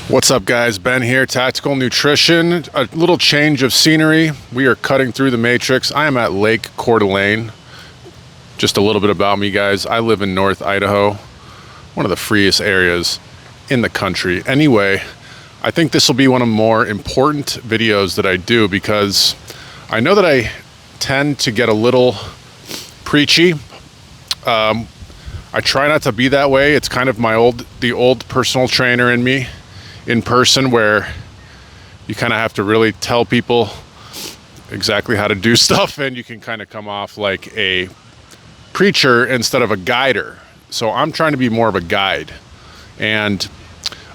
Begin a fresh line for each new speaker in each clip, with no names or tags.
What's up, guys? Ben here, Tactical Nutrition. A little change of scenery. We are cutting through the matrix. I am at Lake Coeur. Just a little bit about me, guys. I live in North Idaho, one of the freest areas in the country. Anyway, I think this will be one of the more important videos that I do because I know that I tend to get a little preachy. I try not to be that way. It's kind of the old personal trainer in me in person, where you kind of have to really tell people exactly how to do stuff, and you can kind of come off like a preacher instead of a guider. So I'm trying to be more of a guide, and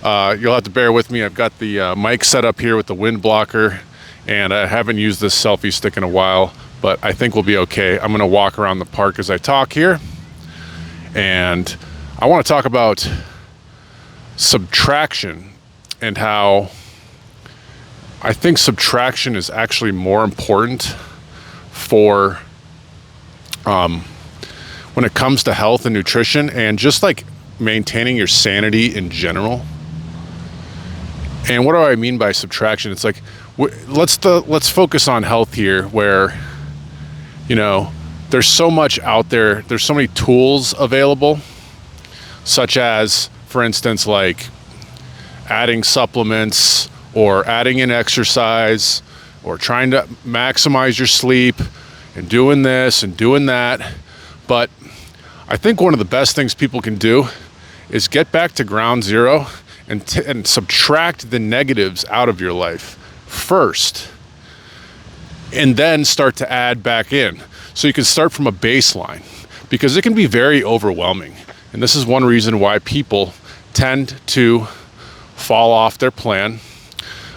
you'll have to bear with me. I've got the mic set up here with the wind blocker, and I haven't used this selfie stick in a while, but I think we'll be okay. I'm gonna walk around the park as I talk here, and I want to talk about subtraction and how I think subtraction is actually more important for when it comes to health and nutrition and just like maintaining your sanity in general. And what do I mean by subtraction? It's like, let's focus on health here, where, you know, there's so much out there. There's so many tools available, such as, for instance, like adding supplements or adding in exercise or trying to maximize your sleep and doing this and doing that. But I think one of the best things people can do is get back to ground zero and subtract the negatives out of your life first, and then start to add back in. So you can start from a baseline, because it can be very overwhelming. And this is one reason why people tend to fall off their plan.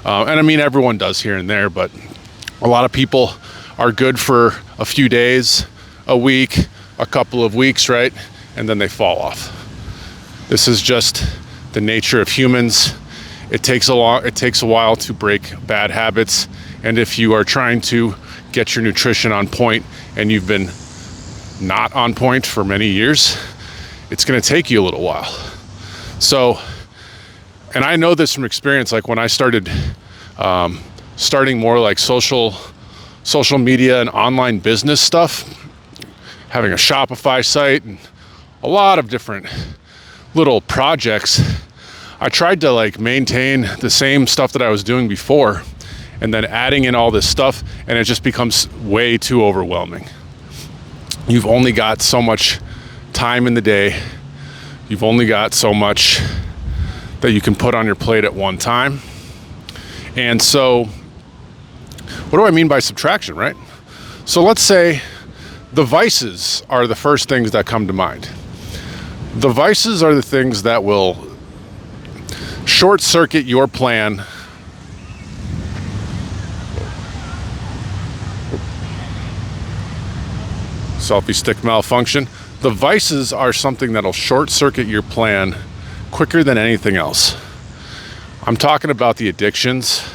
And I mean, everyone does here and there, but a lot of people are good for a few days, a week, a couple of weeks, right? And then they fall off. This is just the nature of humans. It takes a while to break bad habits. And if you are trying to get your nutrition on point and you've been not on point for many years, it's going to take you a little while. So, and I know this from experience, like when I started starting more like social media and online business stuff, having a Shopify site and a lot of different little projects, I tried to like maintain the same stuff that I was doing before, and then adding in all this stuff, and it just becomes way too overwhelming. You've only got so much time in the day. You've only got so much that you can put on your plate at one time. And so what do I mean by subtraction, right? So let's say the vices are the first things that come to mind. The vices are the things that will short circuit your plan selfie stick malfunction. The vices are something that'll short circuit your plan quicker than anything else. I'm talking about the addictions: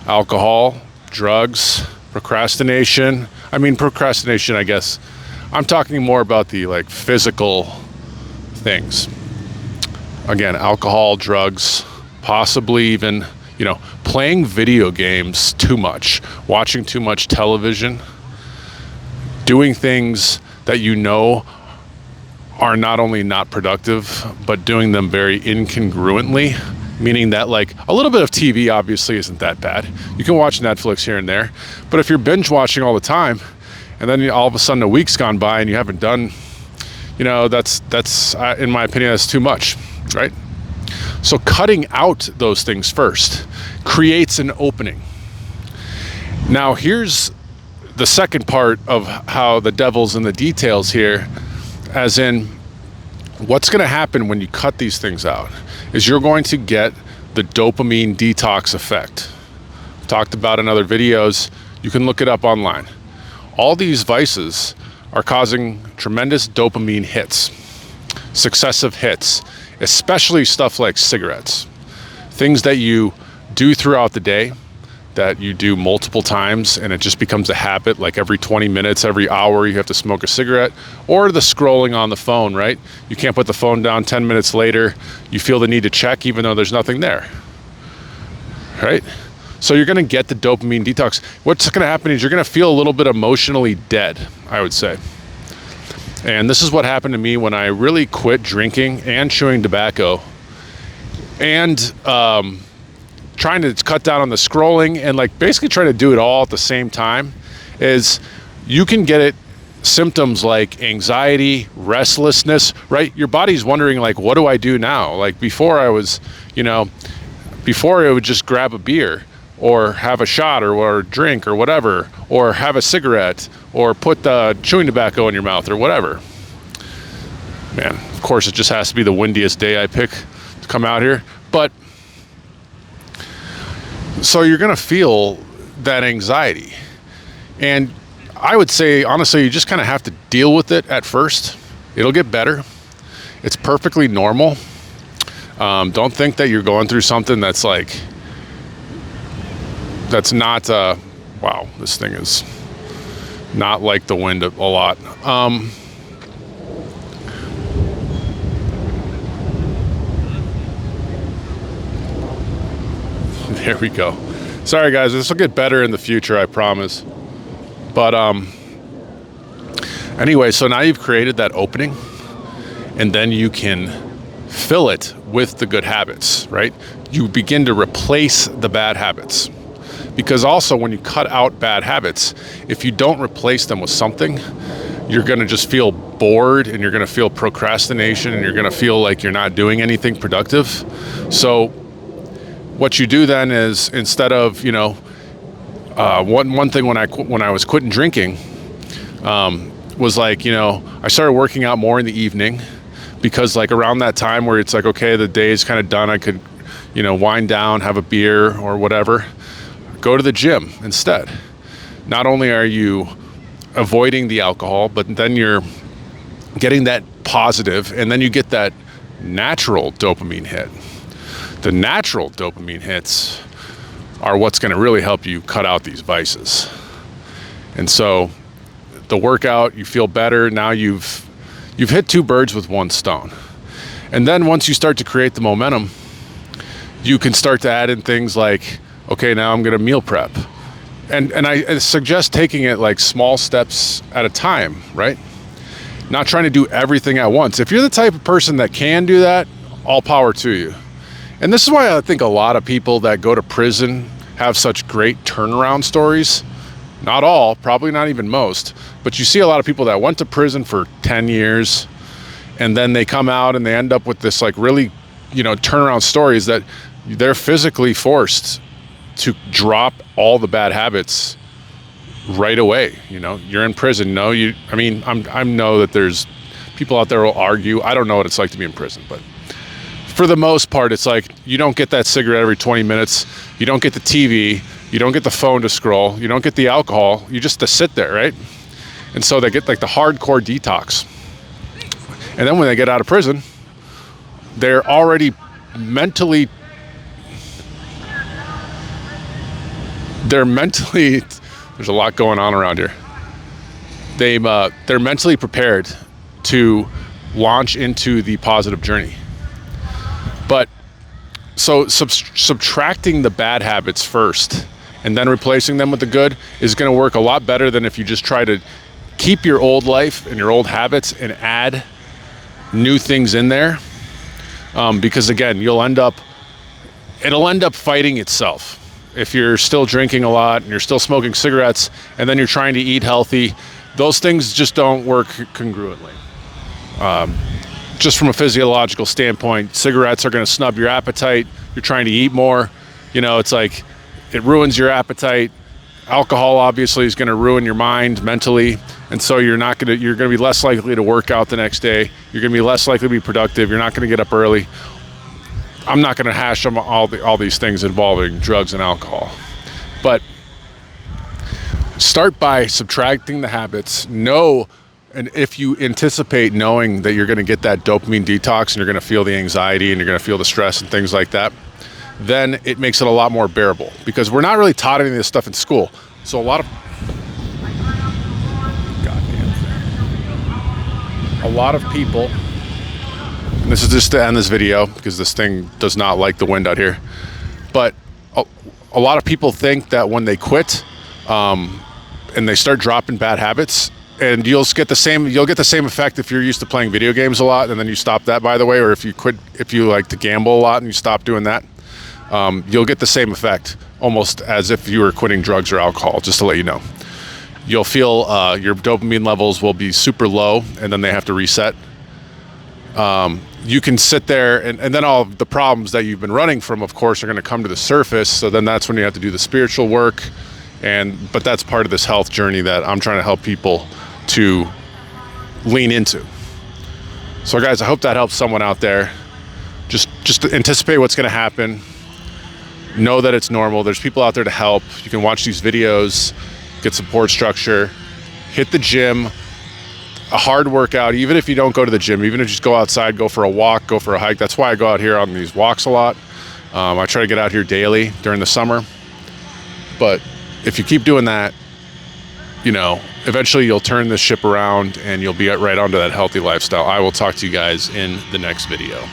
alcohol, drugs, procrastination. I mean, procrastination, I guess. I'm talking more about the like physical things. Again, alcohol, drugs, possibly even, you know, playing video games too much, watching too much television, doing things that you know are not only not productive, but doing them very incongruently, meaning that like a little bit of TV obviously isn't that bad. You can watch Netflix here and there, but if you're binge watching all the time, and then all of a sudden a week's gone by and you haven't done, you know, that's in my opinion, that's too much, right? So cutting out those things first creates an opening. Now here's the second part of how the devil's in the details here, as in what's going to happen when you cut these things out is you're going to get the dopamine detox effect. I've talked about in other videos. You can look it up online. All these vices are causing tremendous dopamine hits, successive hits, especially stuff like cigarettes, things that you do throughout the day, that you do multiple times, and it just becomes a habit. Like every 20 minutes, every hour, you have to smoke a cigarette, or the scrolling on the phone, right? You can't put the phone down. 10 minutes later, you feel the need to check even though there's nothing there. right? So you're going to get the dopamine detox. What's going to happen is you're going to feel a little bit emotionally dead, I would say. And this is what happened to me when I really quit drinking and chewing tobacco and trying to cut down on the scrolling and like basically trying to do it all at the same time. Is you can get it symptoms like anxiety, restlessness, right? Your body's wondering like, what do I do now? Like before I was, before I would just grab a beer or have a shot or drink or whatever, or have a cigarette or put the chewing tobacco in your mouth or whatever. Man, of course it just has to be the windiest day I pick to come out here. But so you're gonna feel that anxiety. And I would say, honestly, you just kind of have to deal with it at first. It'll get better. It's perfectly normal. Don't think that you're going through something that's like, that's not, wow, this thing is not like the wind a lot. There we go. Sorry guys, this will get better in the future, I promise. But anyway, so now you've created that opening, and then you can fill it with the good habits, right? You begin to replace the bad habits. Because also when you cut out bad habits, if you don't replace them with something, you're gonna just feel bored and you're gonna feel procrastination and you're gonna feel like you're not doing anything productive. So what you do then is, instead of, one thing when I was quitting drinking, was like, I started working out more in the evening, because like around that time where it's like, okay, the day is kind of done, I could, wind down, have a beer or whatever, go to the gym instead. Not only are you avoiding the alcohol, but then you're getting that positive, and then you get that natural dopamine hit. The natural dopamine hits are what's going to really help you cut out these vices. And so the workout, you feel better. Now you've hit two birds with one stone. And then once you start to create the momentum, you can start to add in things like, okay, now I'm going to meal prep. And I suggest taking it like small steps at a time, right? Not trying to do everything at once. If you're the type of person that can do that, all power to you. And this is why I think a lot of people that go to prison have such great turnaround stories. Not all, probably not even most, but you see a lot of people that went to prison for 10 years and then they come out and they end up with this like really, turnaround stories that they're physically forced to drop all the bad habits right away. You're in prison. I know that there's people out there who will argue. I don't know what it's like to be in prison, but for the most part, it's like you don't get that cigarette every 20 minutes. You don't get the TV. You don't get the phone to scroll. You don't get the alcohol. You just to sit there, right? And so they get like the hardcore detox. And then when they get out of prison, they're already mentally, there's a lot going on around here. They're mentally prepared to launch into the positive journey. But so subtracting the bad habits first and then replacing them with the good is going to work a lot better than if you just try to keep your old life and your old habits and add new things in there. Because again, it'll end up fighting itself. If you're still drinking a lot and you're still smoking cigarettes and then you're trying to eat healthy, those things just don't work congruently. Just from a physiological standpoint, cigarettes are going to snub your appetite. You're trying to eat more. It's like it ruins your appetite. Alcohol obviously is going to ruin your mind mentally. And so you're going to be less likely to work out the next day. You're going to be less likely to be productive. You're not going to get up early. I'm not going to hash on all these things involving drugs and alcohol. But start by subtracting the habits. And if you anticipate knowing that you're going to get that dopamine detox and you're going to feel the anxiety and you're going to feel the stress and things like that, then it makes it a lot more bearable, because we're not really taught any of this stuff in school. So a lot of people, and this is just to end this video because this thing does not like the wind out here, but a lot of people think that when they quit and they start dropping bad habits, and you'll get the same effect if you're used to playing video games a lot and then you stop that, by the way, or if you like to gamble a lot and you stop doing that, you'll get the same effect almost as if you were quitting drugs or alcohol, just to let you know. You'll feel your dopamine levels will be super low, and then they have to reset. You can sit there and then all the problems that you've been running from, of course, are going to come to the surface. So then that's when you have to do the spiritual work. But that's part of this health journey that I'm trying to help people to lean into. So guys, I hope that helps someone out there. Just anticipate what's going to happen. Know that it's normal. There's people out there to help. You can watch these videos, get support structure, hit the gym, a hard workout, even if you don't go to the gym, even if you just go outside, go for a walk, go for a hike. That's why I go out here on these walks a lot. I try to get out here daily during the summer. But if you keep doing that, eventually you'll turn this ship around and you'll be right onto that healthy lifestyle. I will talk to you guys in the next video.